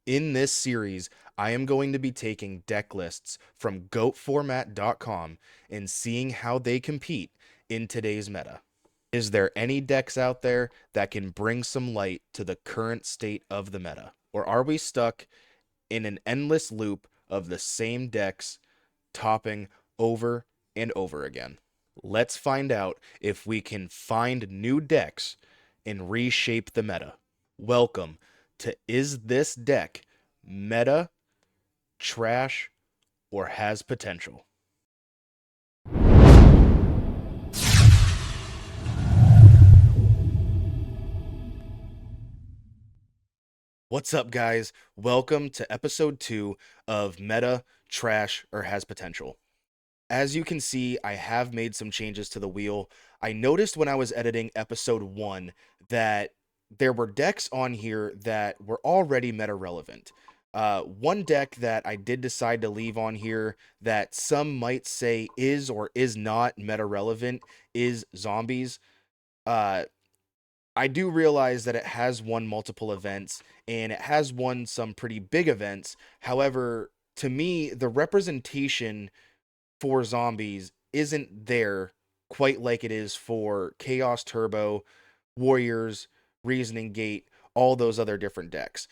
In this series, I am going to be taking deck lists from goatformat.com and seeing how they compete in today's meta. Is there any decks out there that can bring some light to the current state of the meta? Or are we stuck in an endless loop of the same decks topping over and over again? Let's find out if we can find new decks and reshape the meta. Welcome to Is This Deck Meta, Trash, or Has Potential? What's up, guys? Welcome to episode 2 of Meta, Trash, or Has Potential. As you can see, I have made some changes to the wheel. I noticed when I was editing episode 1 that there were decks on here that were already meta relevant. One deck that I did decide to leave on here that some might say is or is not meta relevant is Zombies. Uh, I do realize that it has won multiple events and it has won some pretty big events. However, to me, the representation for Zombies isn't there quite like it is for Chaos Turbo, Warriors, Reasoning Gate, all those other different decks.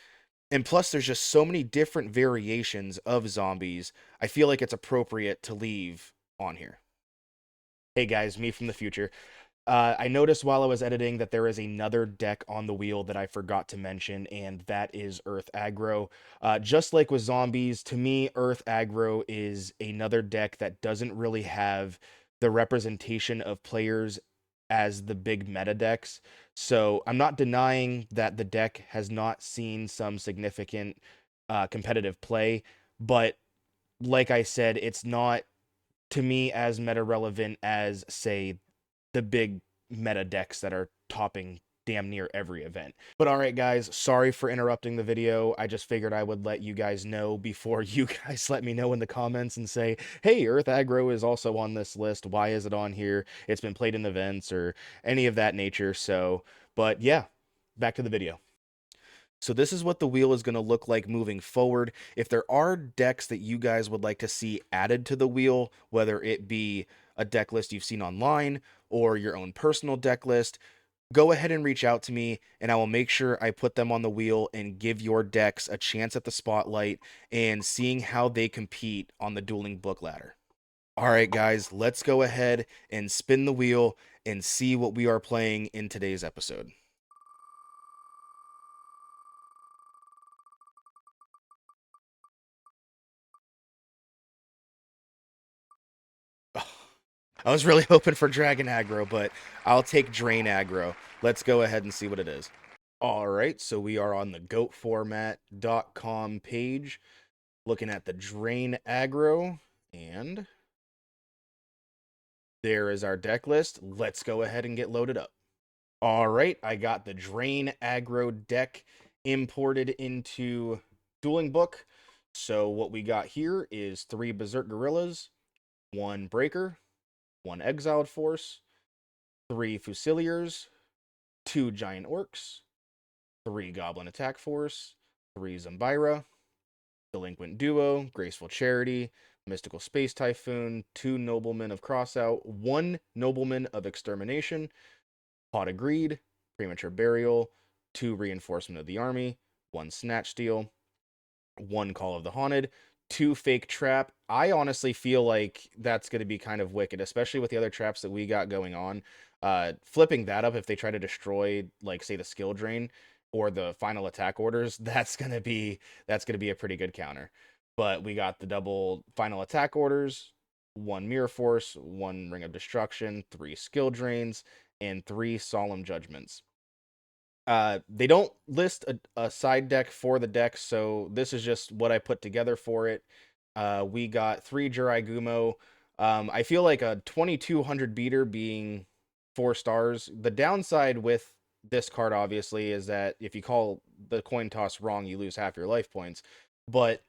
And plus, there's just so many different variations of Zombies, I feel like it's appropriate to leave on here. Hey guys, me from the future. I noticed while I was editing that there is another deck on the wheel that I forgot to mention, and that is Earth Aggro. Just like with Zombies, to me, Earth Aggro is another deck that doesn't really have the representation of players as the big meta decks. So I'm not denying that the deck has not seen some significant competitive play, but like I said, it's not to me as meta relevant as, say, the big meta decks that are topping damn near every event. But all right, guys, sorry for interrupting the video. I just figured I would let you guys know before you guys let me know in the comments and say, hey, Earth Aggro is also on this list. Why is it on here? It's been played in events or any of that nature. So, but yeah, back to the video. So this is what the wheel is going to look like moving forward. If there are decks that you guys would like to see added to the wheel, whether it be a deck list you've seen online or your own personal deck list, go ahead and reach out to me and I will make sure I put them on the wheel and give your decks a chance at the spotlight and seeing how they compete on the dueling book ladder. All right, guys, let's go ahead and spin the wheel and see what we are playing in today's episode. I was really hoping for Dragon Aggro, but I'll take Drain Aggro. Let's go ahead and see what it is. All right, so we are on the goatformat.com page looking at the Drain Aggro, and there is our deck list. Let's go ahead and get loaded up. All right, I got the Drain Aggro deck imported into Dueling Book. So what we got here is 3 Berserk Gorillas, 1 Breaker, 1 Exiled Force, 3 Fusiliers, 2 Giant Orcs, 3 Goblin Attack Force, 3 Zambira, Delinquent Duo, Graceful Charity, Mystical Space Typhoon, 2 Noblemen of Crossout, 1 Nobleman of Extermination, Pot of Greed, Premature Burial, 2 Reinforcement of the Army, 1 Snatch Steal, 1 Call of the Haunted, 2 Fake Trap. I honestly feel like that's going to be kind of wicked, especially with the other traps that we got going on. Flipping that up, if they try to destroy, like, say, the skill drain or the final attack orders, that's gonna be a pretty good counter. But we got the double final attack orders, 1 Mirror Force, 1 Ring of Destruction, 3 skill drains, and 3 Solemn Judgments. They don't list a side deck for the deck, so this is just what I put together for it. We got 3 Jirai Gumo. I feel like a 2200 beater being 4 stars. The downside with this card, obviously, is that if you call the coin toss wrong, you lose half your life points. But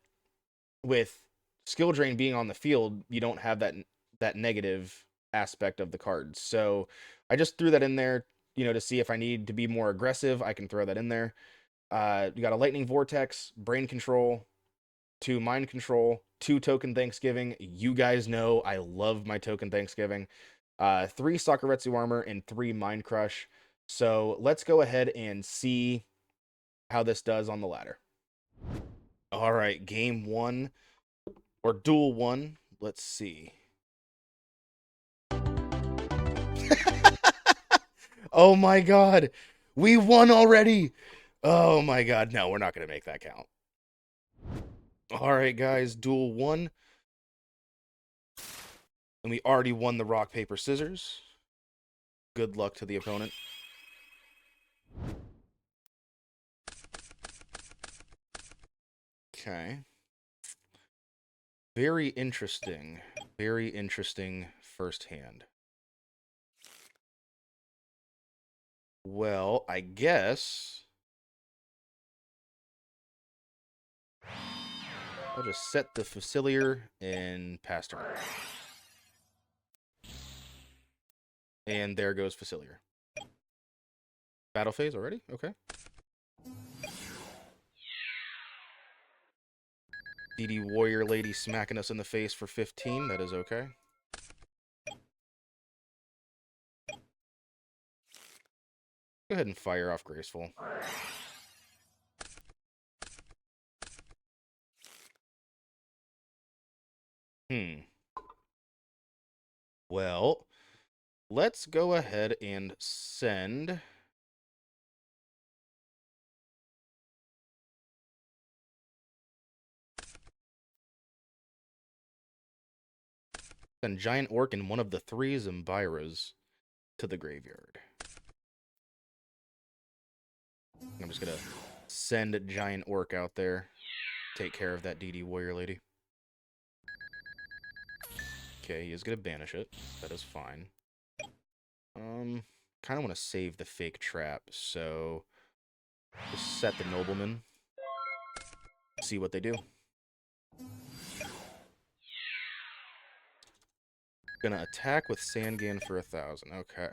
with skill drain being on the field, you don't have that negative aspect of the cards. So I just threw that in there, to see if I need to be more aggressive. I can throw that in there. You got a Lightning Vortex, Brain Control, 2 Mind Control, 2 Token Thanksgiving. You guys know I love my Token Thanksgiving. 3 Sakuretsu Armor, and 3 Mind Crush. So let's go ahead and see how this does on the ladder. All right, game 1, or duel 1. Let's see. Oh my god. We won already. Oh my god. No, we're not going to make that count. All right, guys, duel 1. And we already won the rock, paper, scissors. Good luck to the opponent. Okay. Very interesting. Very interesting first hand. Well, I guess I'll just set the Facilier and pass turn. And there goes Facilier. Battle phase already? Okay. DD Warrior Lady smacking us in the face for 15. That is okay. Go ahead and fire off Graceful. Well, let's go ahead and send... Send Giant Orc and one of the 3 Zombiras to the graveyard. I'm just going to send Giant Orc out there. Take care of that DD Warrior Lady. Okay, he is going to banish it. That is fine. Kind of want to save the fake trap, so just set the Nobleman. See what they do. Gonna attack with Sangan for 1,000. Okay.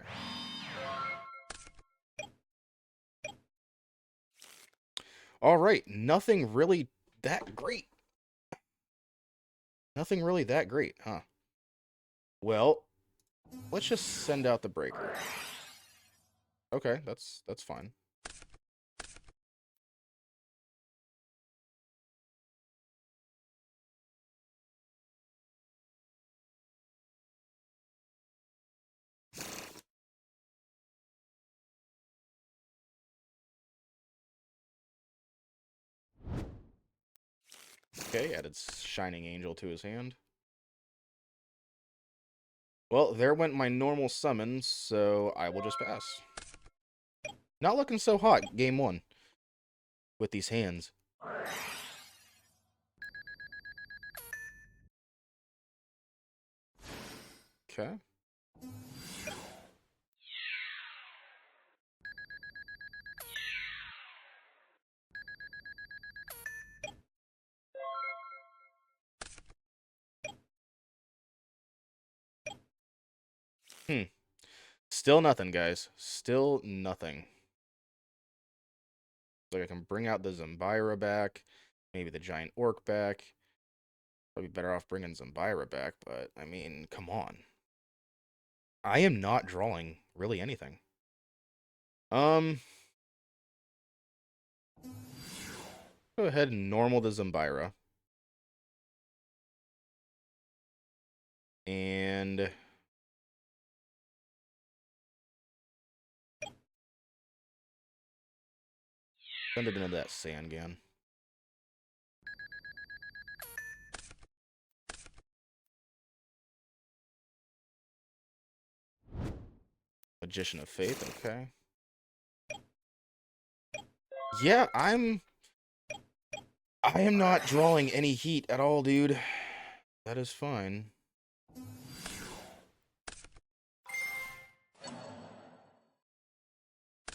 All right, nothing really that great. Nothing really that great, huh? Well, let's just send out the breaker. Okay, that's fine. Okay, added Shining Angel to his hand. Well, there went my normal summons, so I will just pass. Not looking so hot, game 1. With these hands. Okay. Still nothing, guys. Still nothing. Like I can bring out the Zombira back. Maybe the Giant Orc back. Probably better off bringing Zombira back, but, I mean, come on. I am not drawing really anything. Go ahead and normal the Zombira. And... send it into that Sangan. Magician of Faith, okay. Yeah, I am not drawing any heat at all, dude. That is fine.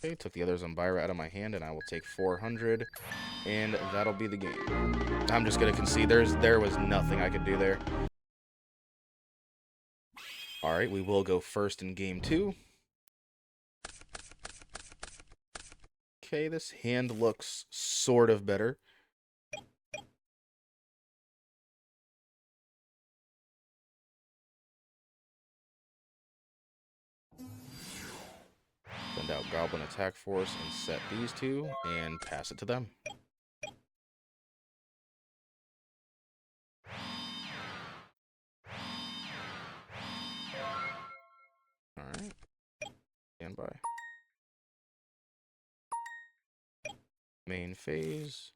Okay, took the other Zombira out of my hand, and I will take 400, and that'll be the game. I'm just gonna concede. There was nothing I could do there. Alright, we will go first in game 2. Okay, this hand looks sort of better. Send out Goblin Attack Force and set these two and pass it to them. Alright. Stand by. Main phase.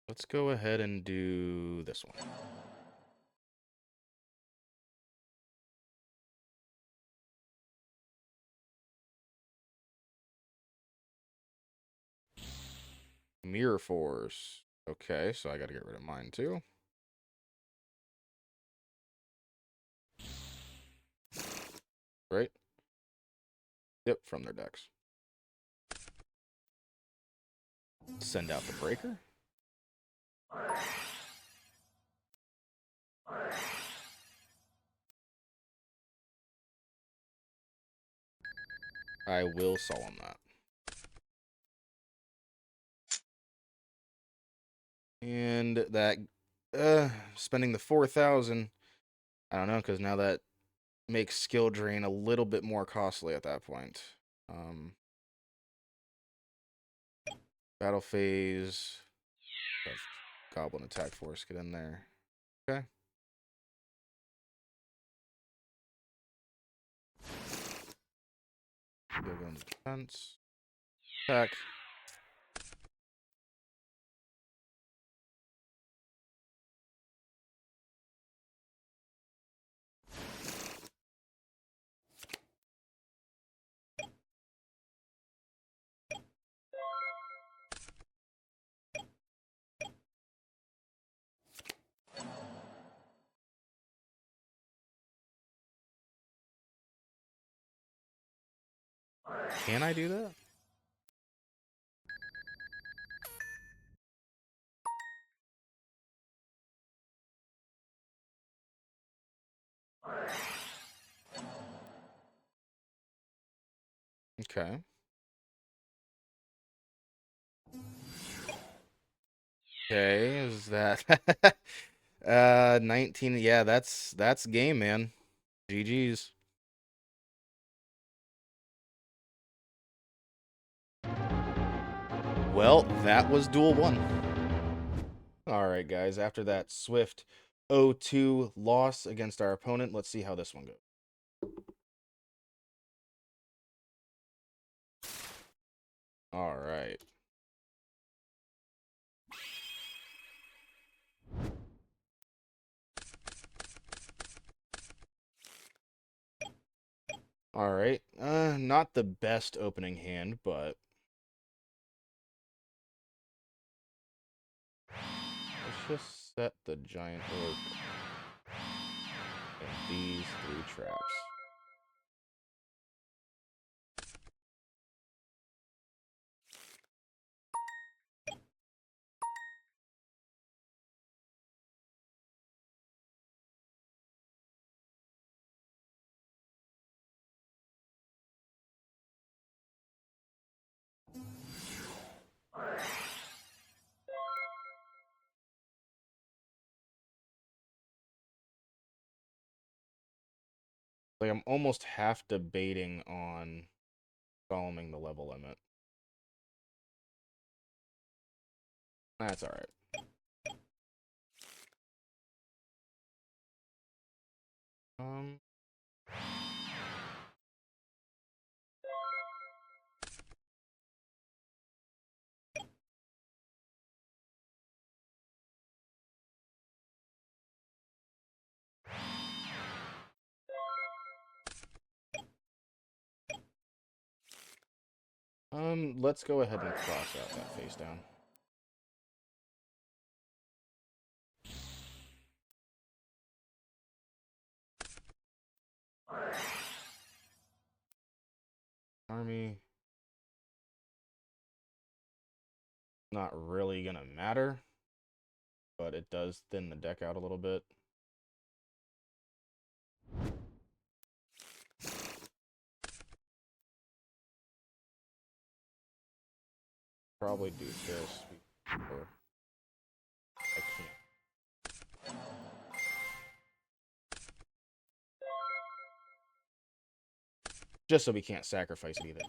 Let's go ahead and do this one. Mirror Force. Okay, so I gotta get rid of mine too. Right? Yep, from their decks. Send out the breaker. I will solemn that. And that, spending the 4,000, I don't know, because now that makes skill drain a little bit more costly at that point. Battle phase. Have Goblin Attack Force get in there. Okay. Go into defense. Attack. Can I do that? Okay. Okay, is that 19? Yeah, that's game, man. GG's. Well, that was duel 1. All right, guys, after that swift 0-2 loss against our opponent, let's see how this one goes. All right. All right. Not the best opening hand, but let's just set the giant orc and these 3 traps. Like, I'm almost half debating on following the level limit. That's all right. Um, let's go ahead and cross out that face down. Army. Not really gonna matter, but it does thin the deck out a little bit. Probably do this before. I can't. Just so we can't sacrifice it either.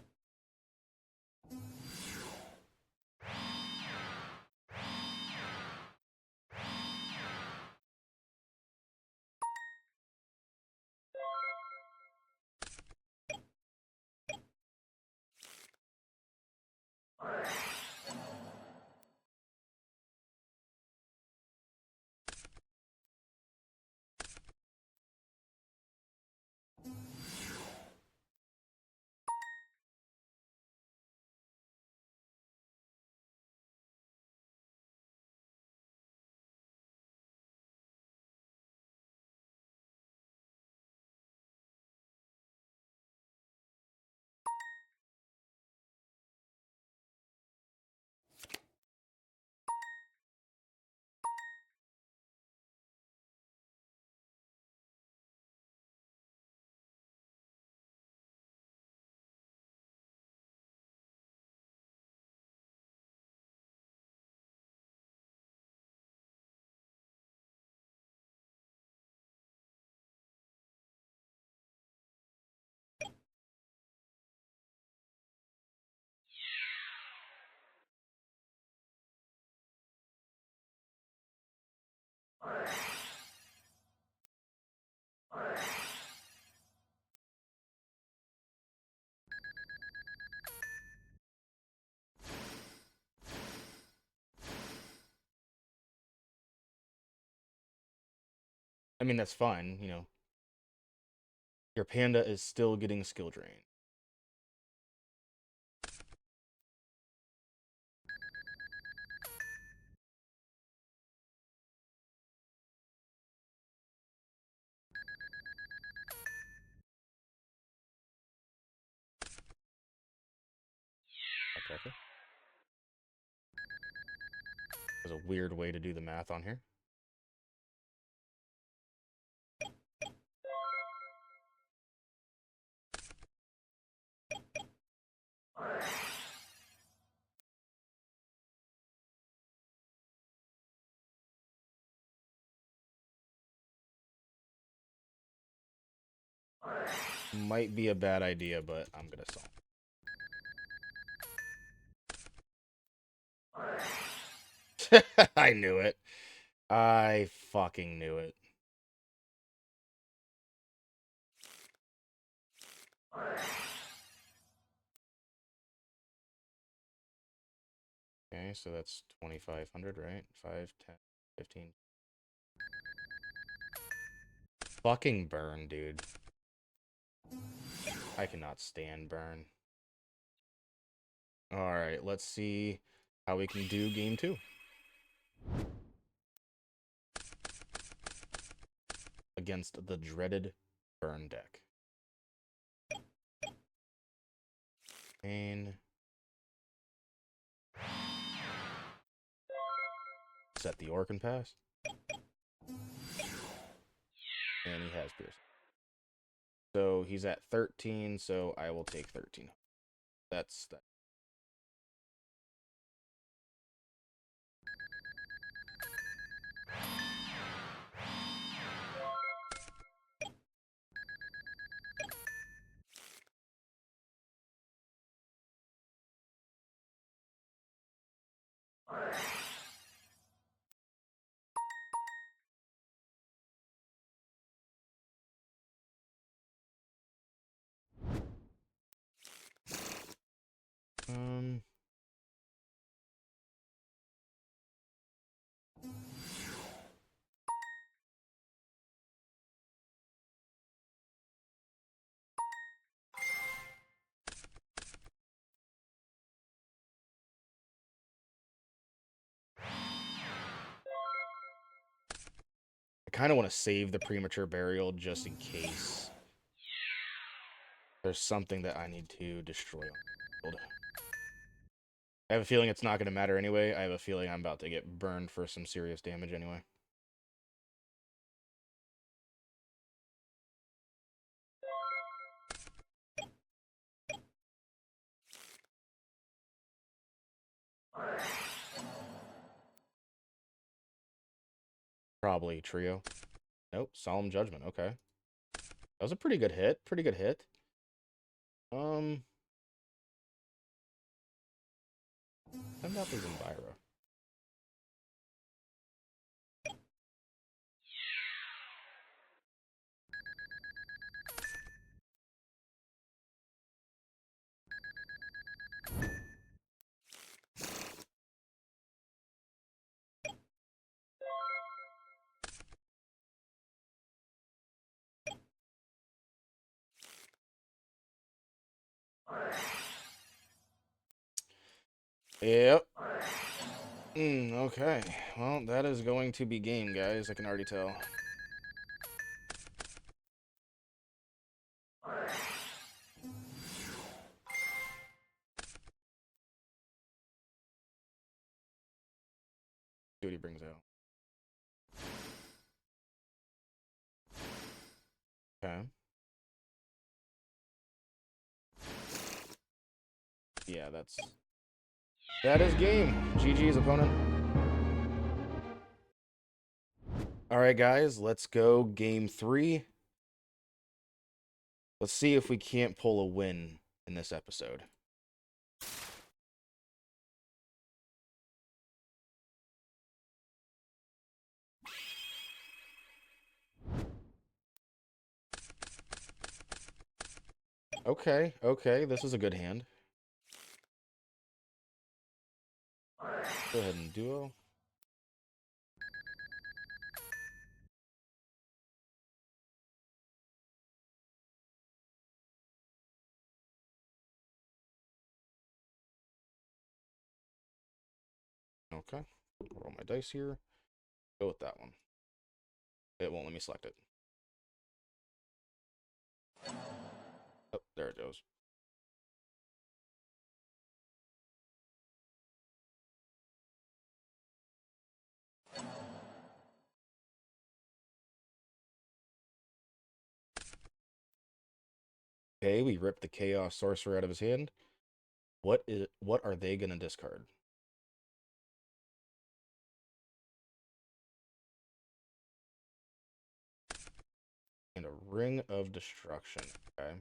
I mean, that's fine, you know. Your panda is still getting skill drain. That was a weird way to do the math on here. Might be a bad idea, but I'm gonna solve. I knew it. I fucking knew it. Okay, so that's 2,500, right? 5, 10, 15. Fucking burn, dude. I cannot stand burn. Alright, let's see how we can do game 2. Against the dreaded burn deck. And set the Orc pass. And he has Pierce. So he's at 13, so I will take 13. That's that. Um, I kind of want to save the premature burial just in case there's something that I need to destroy on the field. I have a feeling it's not going to matter anyway. I have a feeling I'm about to get burned for some serious damage anyway. Probably trio. Nope, solemn judgment. Okay. That was a pretty good hit. Pretty good hit. Send out the Zambira. Yep. Okay. Well, that is going to be game, guys. I can already tell. See what he brings out. Okay. Yeah, that is game. GG's, opponent. All right, guys, let's go game 3. Let's see if we can't pull a win in this episode. Okay, this is a good hand. Go ahead and duo. Okay, roll my dice here. Go with that one. It won't let me select it. Oh, there it goes. Okay, we ripped the Chaos Sorcerer out of his hand. What are they gonna discard? And a Ring of Destruction. Okay.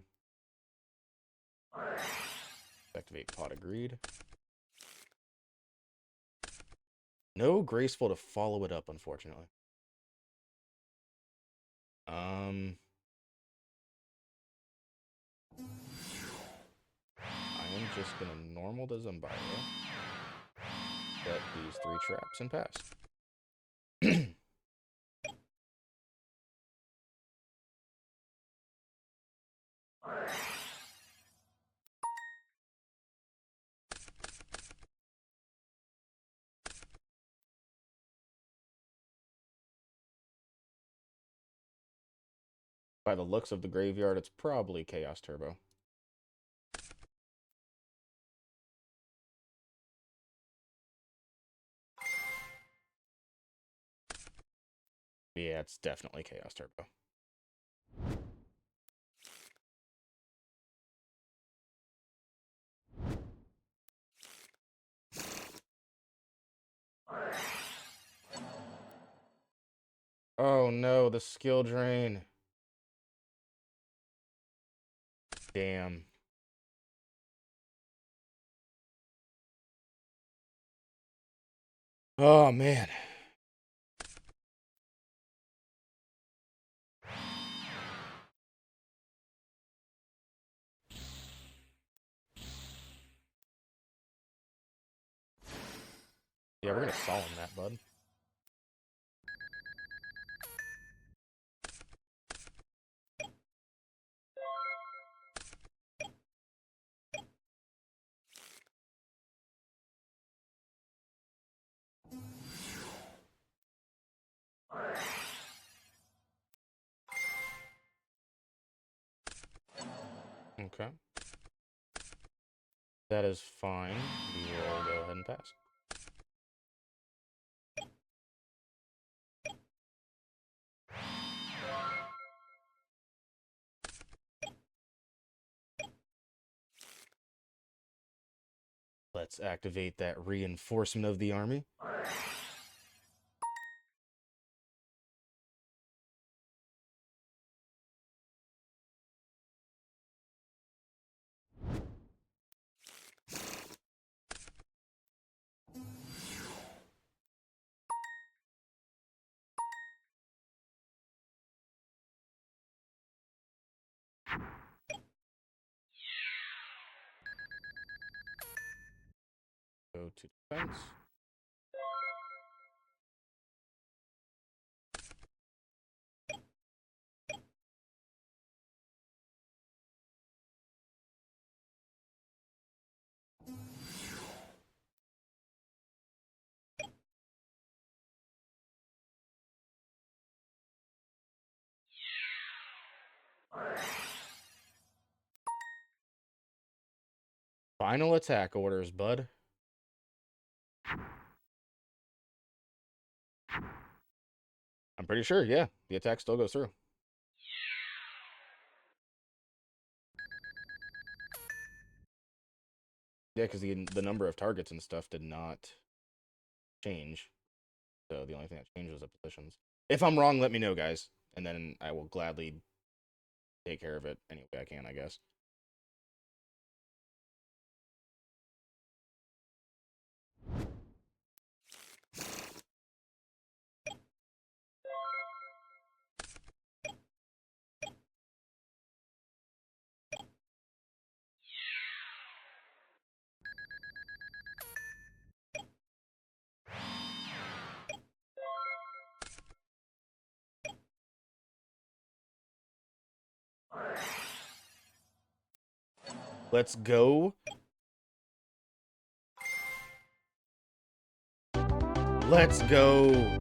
Activate Pot of Greed. No Graceful to follow it up, unfortunately. I am just gonna normal the Zambira. Set these 3 traps and pass. By the looks of the graveyard, it's probably Chaos Turbo. Yeah, it's definitely Chaos Turbo. Oh no, the skill drain. Damn. Oh man. Yeah, we're gonna solemn that, bud. Okay. That is fine. We will go ahead and pass. Let's activate that reinforcement of the army. Go to defense. Final attack orders, bud. I'm pretty sure, yeah. The attack still goes through. Yeah, because the number of targets and stuff did not change. So the only thing that changed was the positions. If I'm wrong, let me know, guys. And then I will gladly take care of it any way I can, I guess. Let's go. Let's go.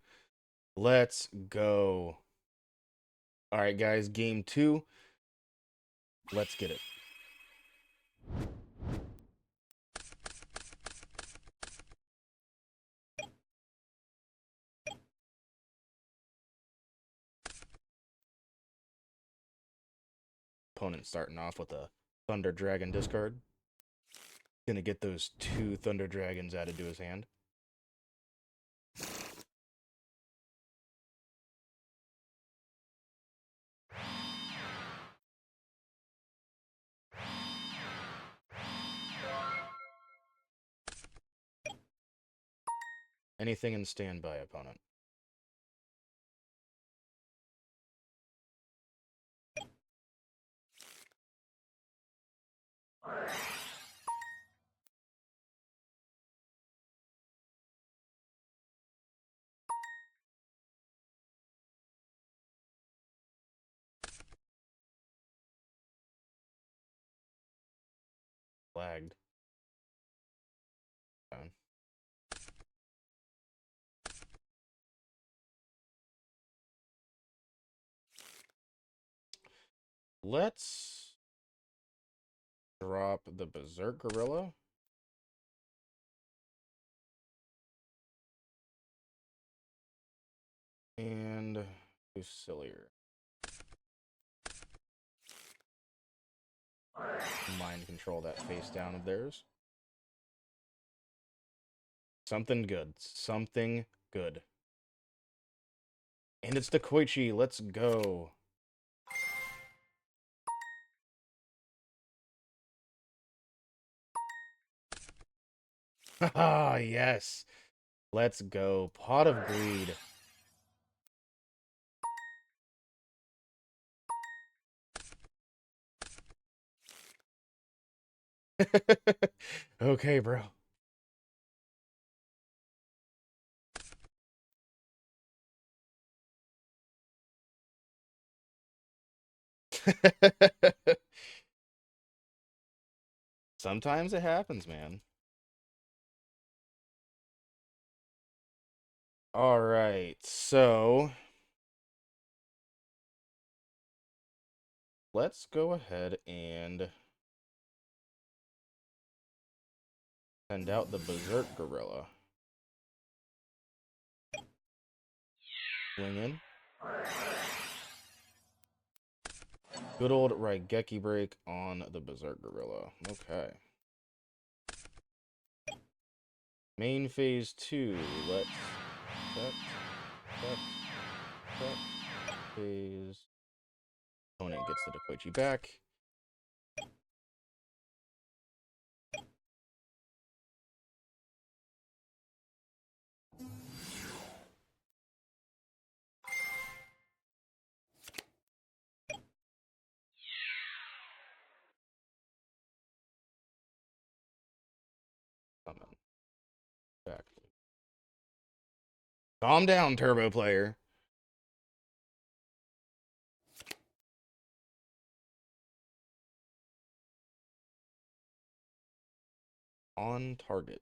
Let's go. All right, guys, game 2. Let's get it. Opponent starting off with a Thunder Dragon discard. Gonna get those 2 Thunder Dragons added to his hand. Anything in standby, opponent. Flagged. Down. Let's drop the Berserk Gorilla. And Fusilier. Mind control that face down of theirs. Something good. Something good. And it's the Koichi. Let's go. Ah, yes. Let's go. Pot of Greed. Okay, bro. Sometimes it happens, man. All right, so let's go ahead and send out the Berserk Gorilla. Swing in. Good old Raigeki break on the Berserk Gorilla. Okay. Main phase 2. Let's set, set, set. Phase. Opponent gets the Dekoichi back. Summon. Back. Calm down, Turbo Player. On target.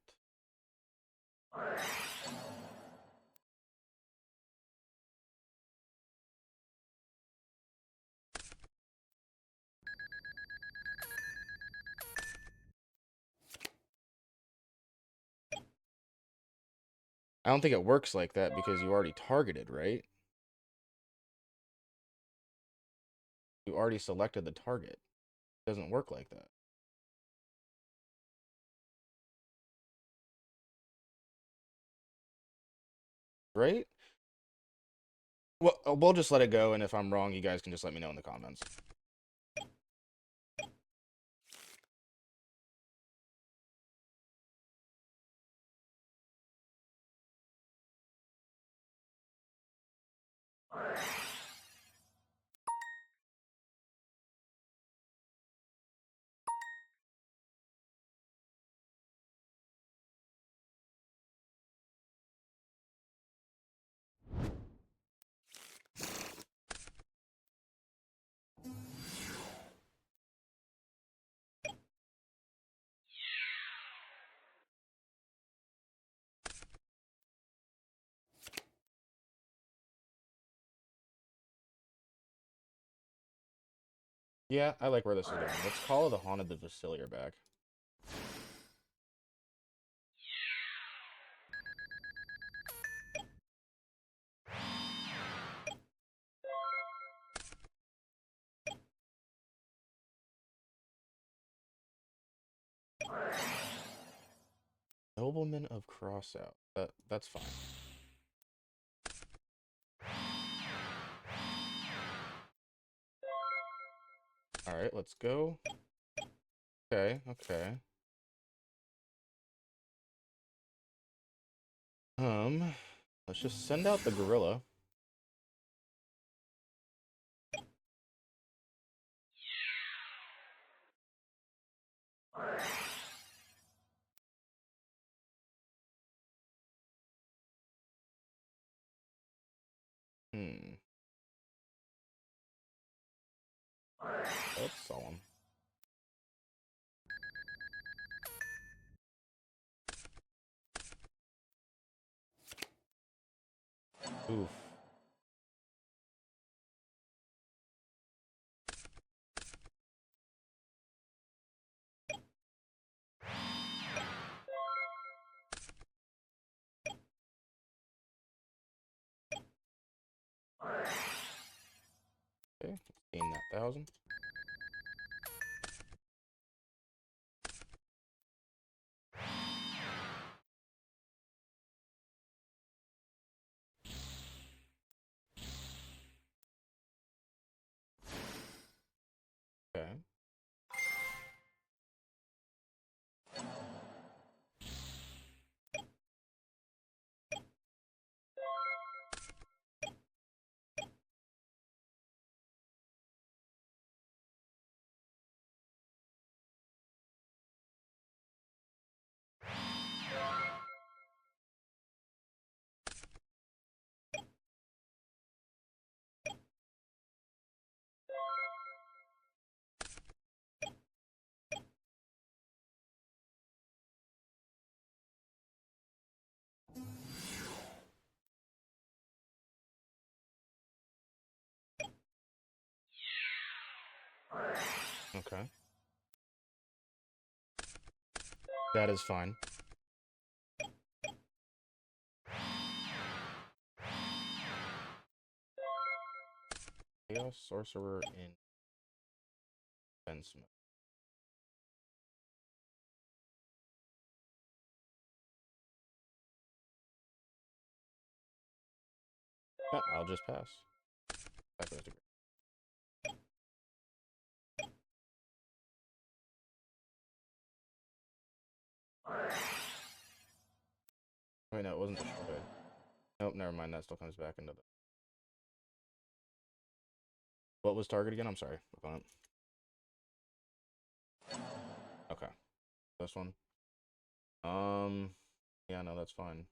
I don't think it works like that because you already targeted, right? You already selected the target. It doesn't work like that. Right? Well, we'll just let it go, and if I'm wrong, you guys can just let me know in the comments. Yeah, I like where this is going. Let's call the Haunted the Vasilier back. Nobleman of Crossout. That's fine. Alright, let's go. Okay, okay. Let's just send out the gorilla. That's solemn. Oof. Okay, gain that 1,000. Okay. Okay. That is fine. Chaos Sorcerer in defense mode. I'll just pass. That goes to green. Wait, no, it wasn't destroyed. Nope, never mind. That still comes back into the... What was target again? I'm sorry. Opponent. Okay. This one. Yeah, no, that's fine.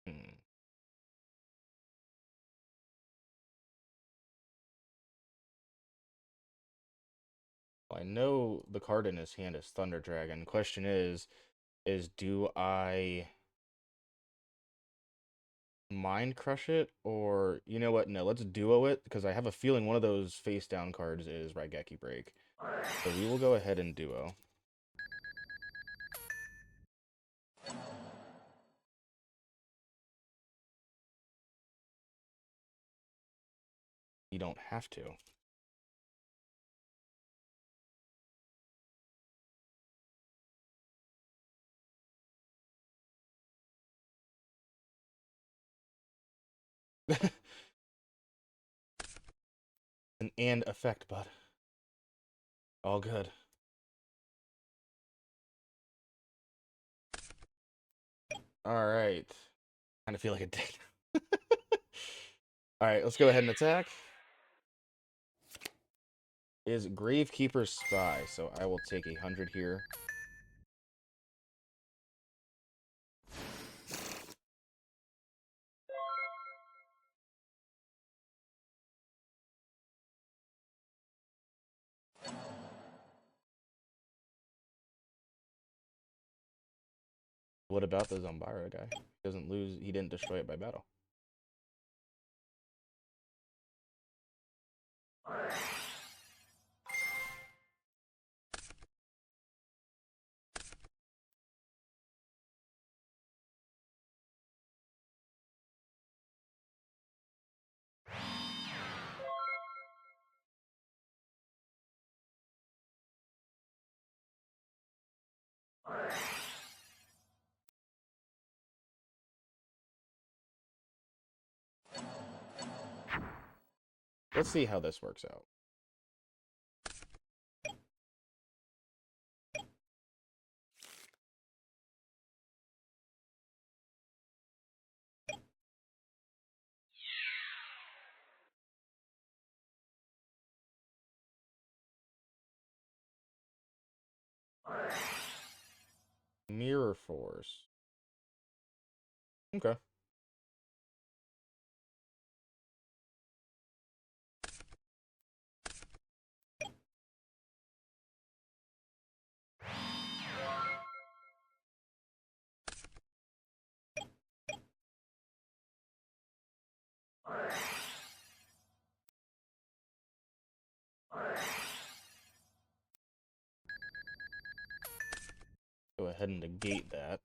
Hmm. Well, I know the card in his hand is Thunder Dragon. Question is do I Mind Crush it, or you know what? No, let's duo it because I have a feeling one of those face down cards is Raigeki Break. So we will go ahead and duo. You don't have to. An and effect, bud. All good. All right. Kind of feel like a dick. All right, let's go ahead and attack. Is Gravekeeper's Spy, so I will take 100 here. What about the Zombara guy? He doesn't lose. He didn't destroy it by battle. Let's see how this works out. Mirror Force. Okay. Go ahead and negate that.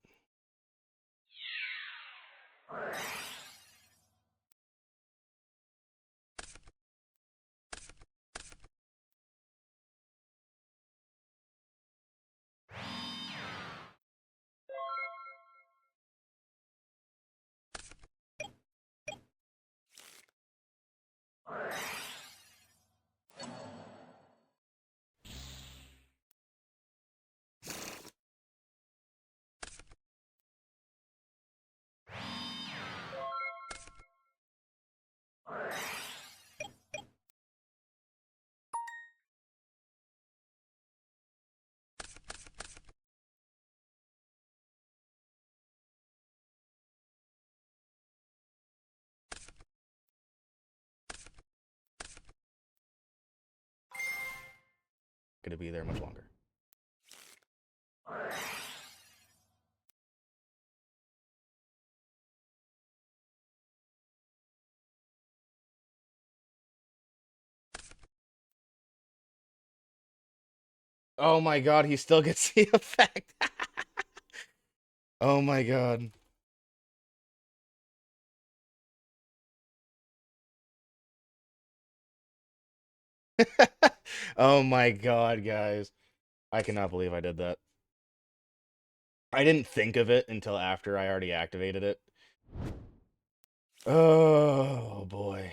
going to be there much longer. Oh my god, he still gets the effect. Oh my god. Oh my god, guys. I cannot believe I did that. I didn't think of it until after I already activated it. Oh boy.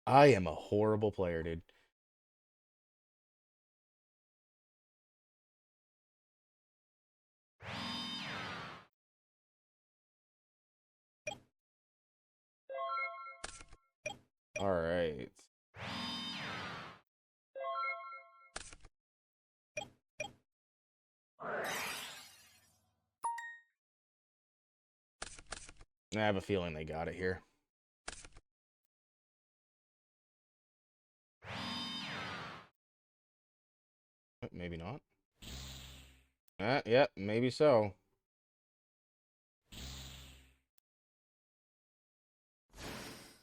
I am a horrible player, dude. All right. I have a feeling they got it here. Maybe not. Yeah, maybe so.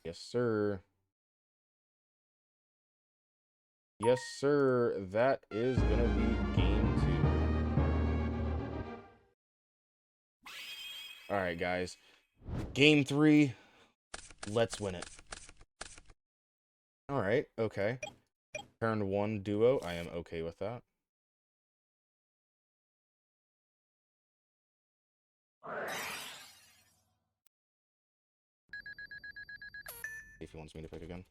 Yes, sir. Yes, sir. That is gonna be game 2. All right, guys. Game 3. Let's win it. All right. Okay. Turn 1 duo. I am okay with that. If he wants me to pick again.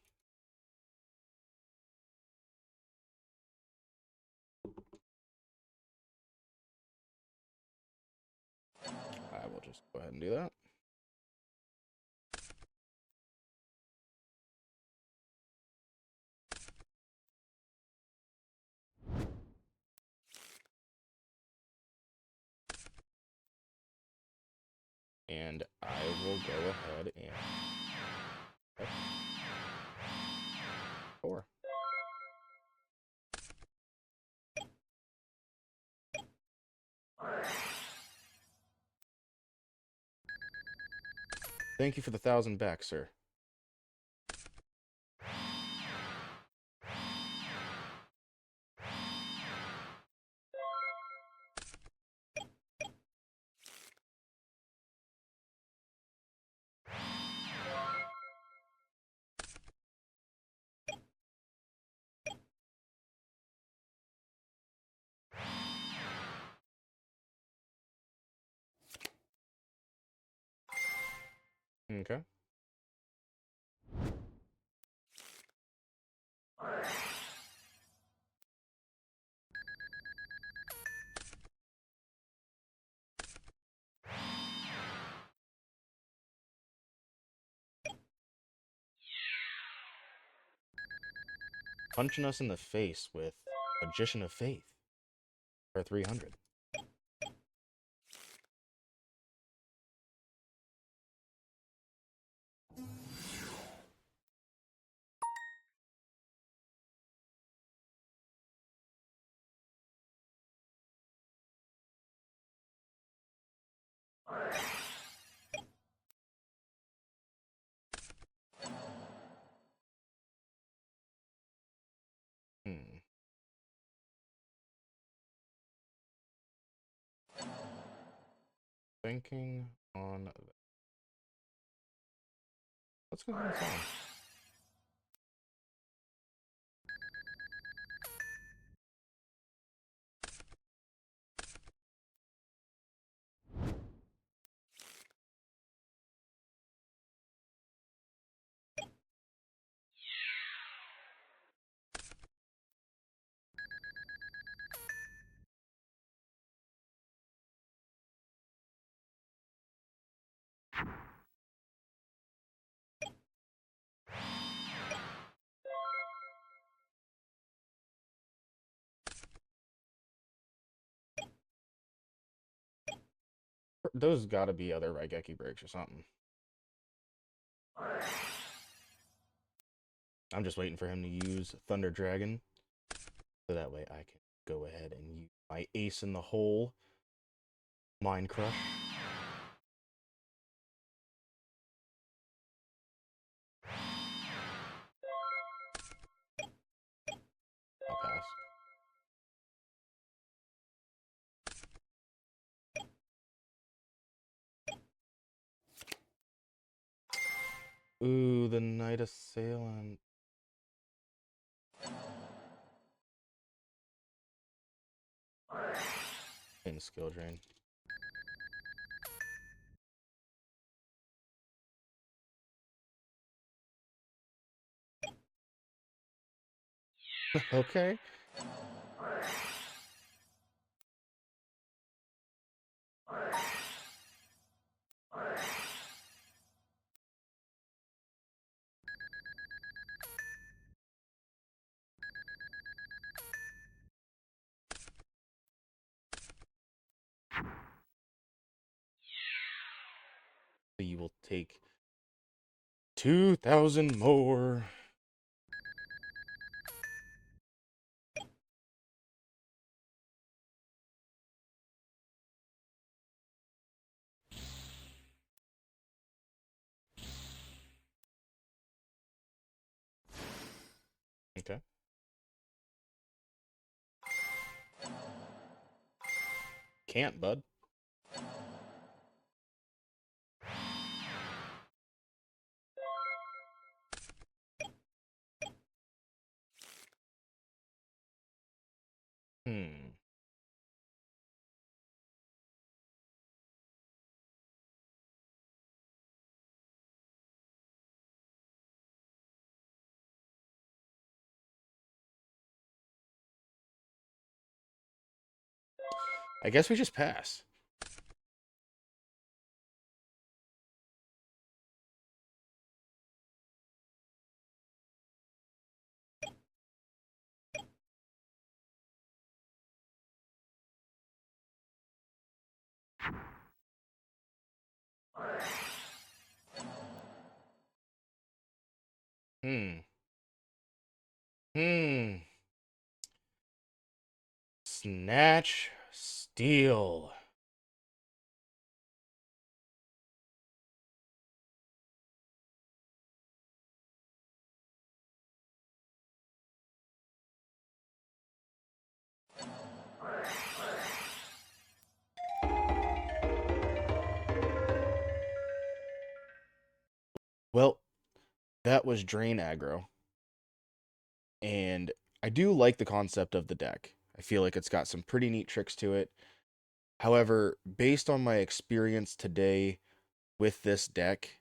I will just go ahead and do that. And I will go ahead and pick 4. Thank you for the 1,000 back, sir. Okay. Punching us in the face with Magician of Faith for 300. Hmm. Thinking on that. Let's go ahead and solve. Those gotta be other Raigeki breaks or something. I'm just waiting for him to use Thunder Dragon, so that way I can go ahead and use my ace in the hole, Mind Crush. I'll pass. Ooh, the Knight Assailant. And skill drain. Okay. So you will take 2,000 more. Okay. Can't, bud. Hmm. I guess we just pass. Hmm. Hmm. Snatch. Steal. Well, that was Drain Aggro. And I do like the concept of the deck. I feel like it's got some pretty neat tricks to it. However, based on my experience today with this deck,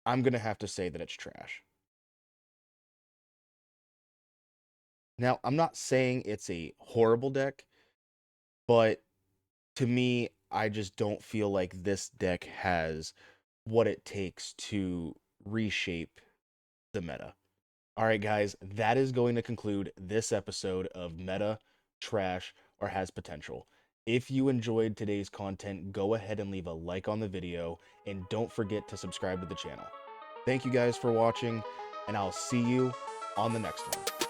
I'm going to have to say that it's trash. Now, I'm not saying it's a horrible deck, but to me, I just don't feel like this deck has what it takes to reshape the meta. All right, guys, that is going to conclude this episode of Meta, Trash, or Has Potential. If you enjoyed today's content, go ahead and leave a like on the video, and don't forget to subscribe to the channel. Thank you guys for watching, and I'll see you on the next one.